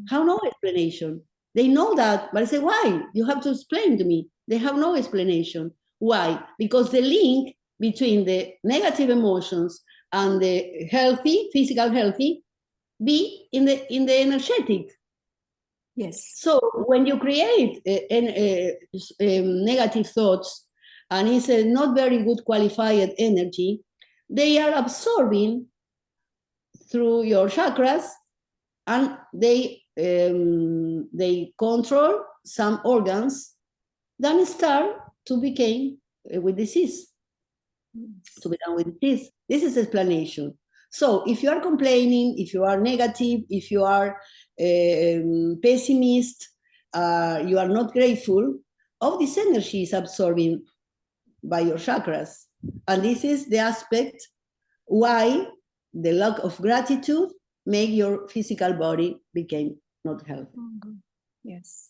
How no explanation? They know that, but I say, why? You have to explain to me. They have no explanation. Why? Because the link between the negative emotions and the healthy, physical healthy, be in the energetic. Yes. So when you create negative thoughts and it's a not very good qualified energy, they are absorbing through your chakras, and they control some organs, then start to become with disease. To be done with this. This is explanation. So if you are complaining, if you are negative, if you are pessimist, you are not grateful, all this energy is absorbing by your chakras. And this is the aspect why the lack of gratitude make your physical body become not healthy. Mm-hmm. Yes.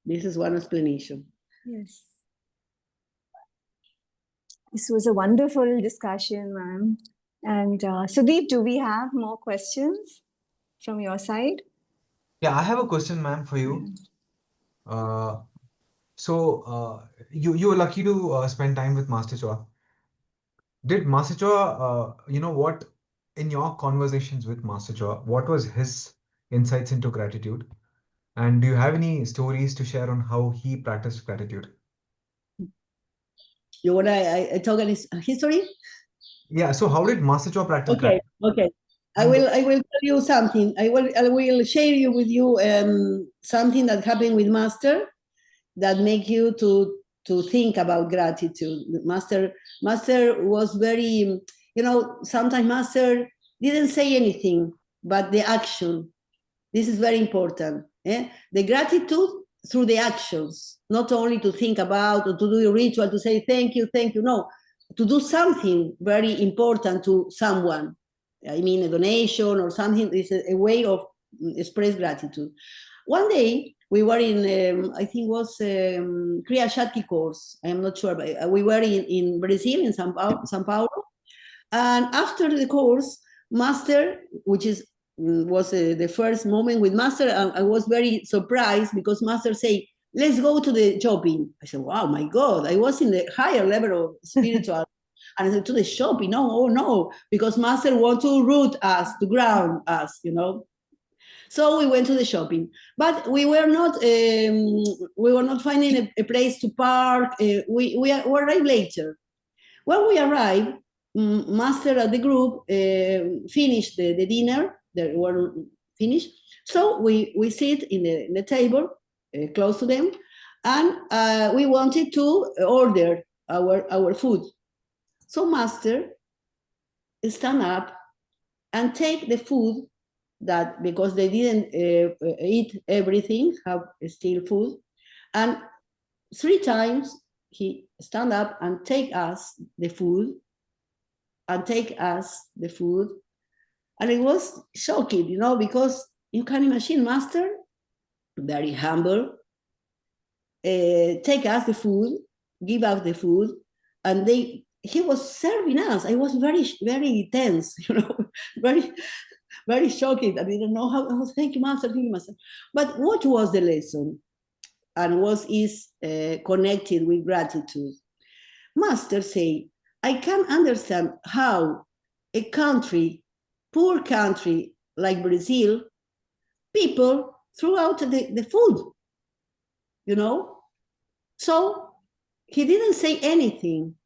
This is one explanation. Yes. This was a wonderful discussion, ma'am. And Sudeep, do we have more questions from your side? Yeah, I have a question, ma'am, for you. You were lucky to spend time with Master Choa. Did Master Choa, what in your conversations with Master Choa, what was his insights into gratitude? And do you have any stories to share on how he practiced gratitude? You want I talk a history? Yeah, so how did Master Choa practice Okay, gratitude? okay. I will tell you something. I will share with you something that happened with Master that make you to think about gratitude. Master was very, sometimes Master didn't say anything, but the action. This is very important. The gratitude through the actions, not only to think about or to do a ritual to say thank you. No, to do something very important to someone. I mean, a donation or something is a way of express gratitude. One day we were in, I think it was Kriya Shakti course. I am not sure, but we were in Brazil, in São Paulo. And after the course, Master, which was the first moment with Master, I was very surprised because Master said, let's go to the shopping. I said, wow, my God, I was in the higher level of spiritual. And I said, to the shopping? No, oh no, because Master want to root us, to ground us, So we went to the shopping, but we were not finding a place to park. We arrived later. When we arrived, Master of the group finished the dinner. They were finished. So we sit in the table close to them, and we wanted to order our food. So Master stand up and take the food that, because they didn't eat everything, have still food, and 3 times he stand up and take us the food, and it was shocking, because you can imagine Master, very humble, take us the food, give us the food, and he was serving us. I was very, very tense, very, very shocking. I didn't know how. Thank you, Master. But what was the lesson, and what is connected with gratitude? Master say, I can understand how a country, poor country like Brazil, people threw out the food, So he didn't say anything,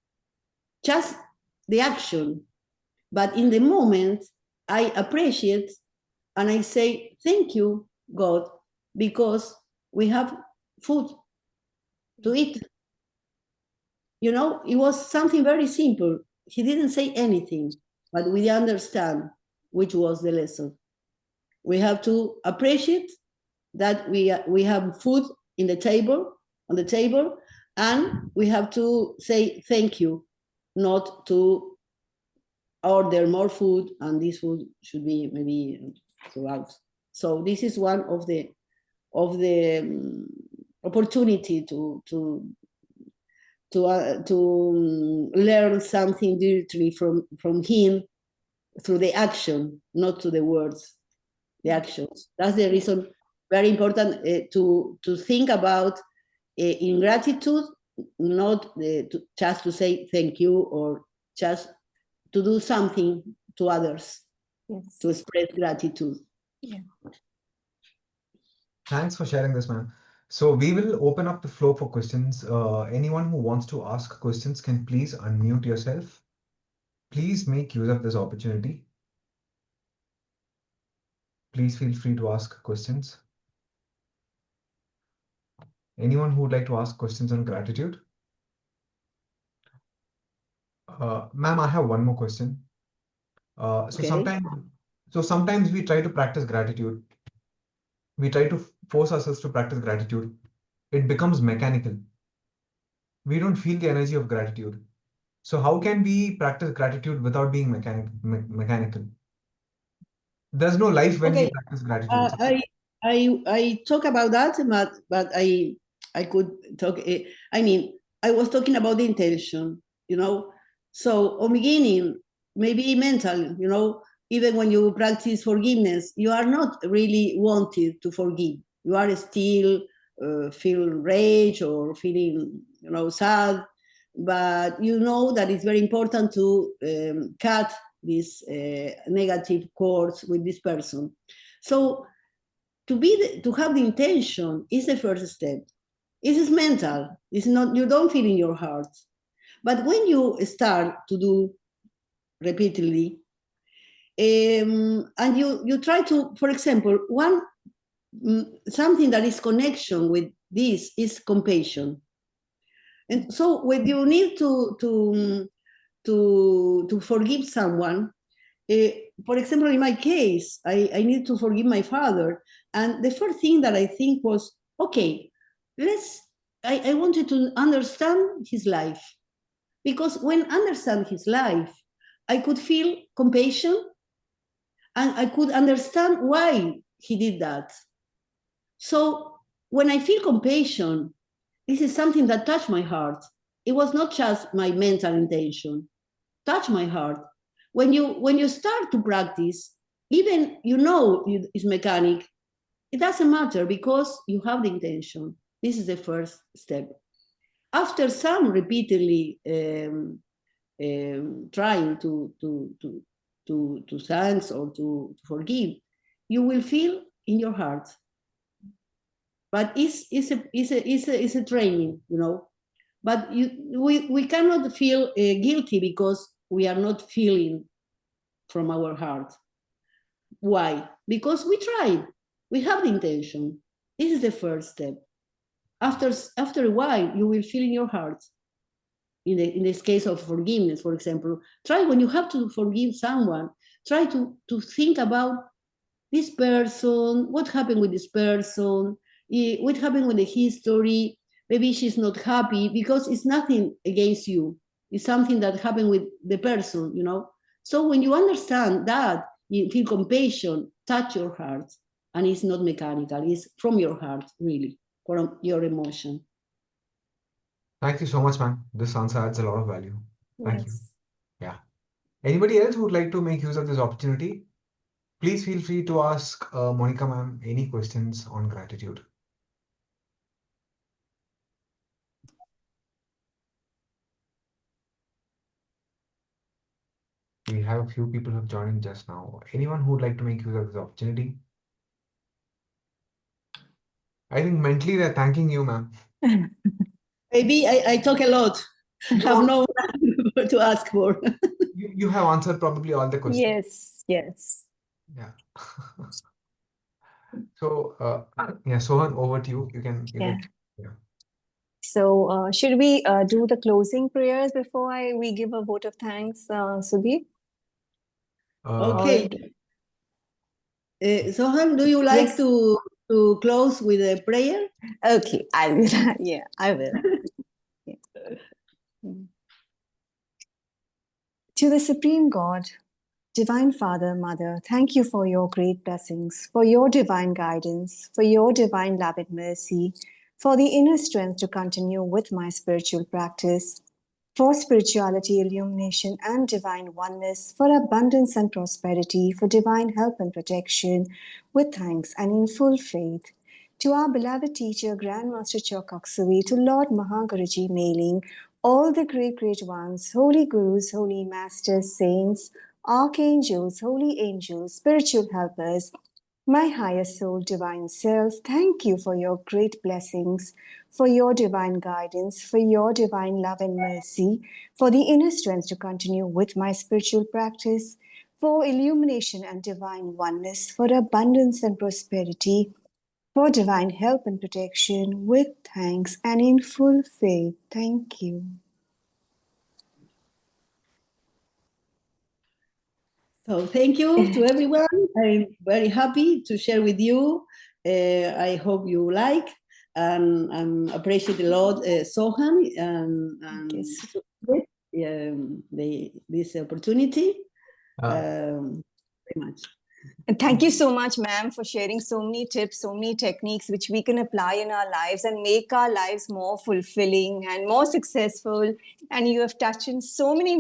just the action. But in the moment, I appreciate and I say, thank you, God, because we have food to eat. It was something very simple. He didn't say anything, but we understand which was the lesson. We have to appreciate that we have food on the table, and we have to say thank you, not to order more food, and this food should be maybe throughout. So this is one of the opportunity to learn something directly from him through the action, not to the words, the actions. That's the reason, very important to think about in gratitude, not just to say thank you or just to do something to others, Yes. to express gratitude. Yeah. Thanks for sharing this, ma'am. So we will open up the floor for questions. Anyone who wants to ask questions can please unmute yourself. Please make use of this opportunity. Please feel free to ask questions. Anyone who would like to ask questions on gratitude? Ma'am, I have one more question. Okay. Sometimes we try to practice gratitude. We try to force ourselves to practice gratitude. It becomes mechanical. We don't feel the energy of gratitude. So how can we practice gratitude without being mechanical? There's no life when we Okay. practice gratitude. I talk about that, but I could talk. I mean, I was talking about the intention, you know. So, on beginning, maybe mental, you know. Even when you practice forgiveness, you are not really wanted to forgive. You are still feel rage or feeling, you know, sad. But you know that it's very important to cut these negative cords with this person. So to have the intention is the first step. It is mental. It's not, you don't feel in your heart. But when you start to do repeatedly, and you try to, for example, something that is connection with this is compassion. And so when you need to forgive someone, for example, in my case, I need to forgive my father. And the first thing that I think was, okay, I wanted to understand his life. Because when I understand his life, I could feel compassion and I could understand why he did that. So when I feel compassion, this is something that touched my heart. It was not just my mental intention, touch my heart. When you start to practice, even it's mechanic, it doesn't matter because you have the intention. This is the first step. After some repeatedly trying to thanks or to forgive, you will feel in your heart. But it's a training, you know. But we cannot feel guilty because we are not feeling from our heart. Why? Because we tried. We have the intention. This is the first step. After a while, you will feel in your heart. In this case of forgiveness, for example, try when you have to forgive someone, try to think about this person, what happened with this person, what happened with the history. Maybe she's not happy because it's nothing against you. It's something that happened with the person, you know. So when you understand that, you feel compassion, touch your heart, and it's not mechanical. It's from your heart, really, from your emotion. Thank you so much, ma'am. This answer adds a lot of value. Thank you. Yes. Yeah. Anybody else who would like to make use of this opportunity? Please feel free to ask Monica ma'am any questions on gratitude. We have a few people who have joined in just now. Anyone who would like to make use of this opportunity? I think mentally they're thanking you, ma'am. Maybe I talk a lot. I have no one to ask for. You have answered probably all the questions. Yes. Yeah. So, yeah, Sohan, over to you. You can. Yeah. Yeah. So should we do the closing prayers before we give a vote of thanks, Sudhir? Okay. Sohan, do you like Yes. to close with a prayer? Okay, I will. Yeah, I will. Yeah. To the Supreme God, Divine Father, Mother, thank you for your great blessings, for your divine guidance, for your divine love and mercy, for the inner strength to continue with my spiritual practice, for spirituality, illumination, and divine oneness, for abundance and prosperity, for divine help and protection, with thanks and in full faith. To our beloved teacher, Grandmaster Choa Kok Sui, to Lord Mahaguruji mailing, all the great ones, holy gurus, holy masters, saints, archangels, holy angels, spiritual helpers, my higher soul, divine self, thank you for your great blessings, for your divine guidance, for your divine love and mercy, for the inner strength to continue with my spiritual practice, for illumination and divine oneness, for abundance and prosperity, for divine help and protection, with thanks and in full faith. Thank you. So thank you to everyone. I'm very happy to share with you. I hope you like and appreciate a lot Sohan and Yes. this opportunity. Uh, Very much. And thank you so much, ma'am, for sharing so many tips, so many techniques which we can apply in our lives and make our lives more fulfilling and more successful. And you have touched on so many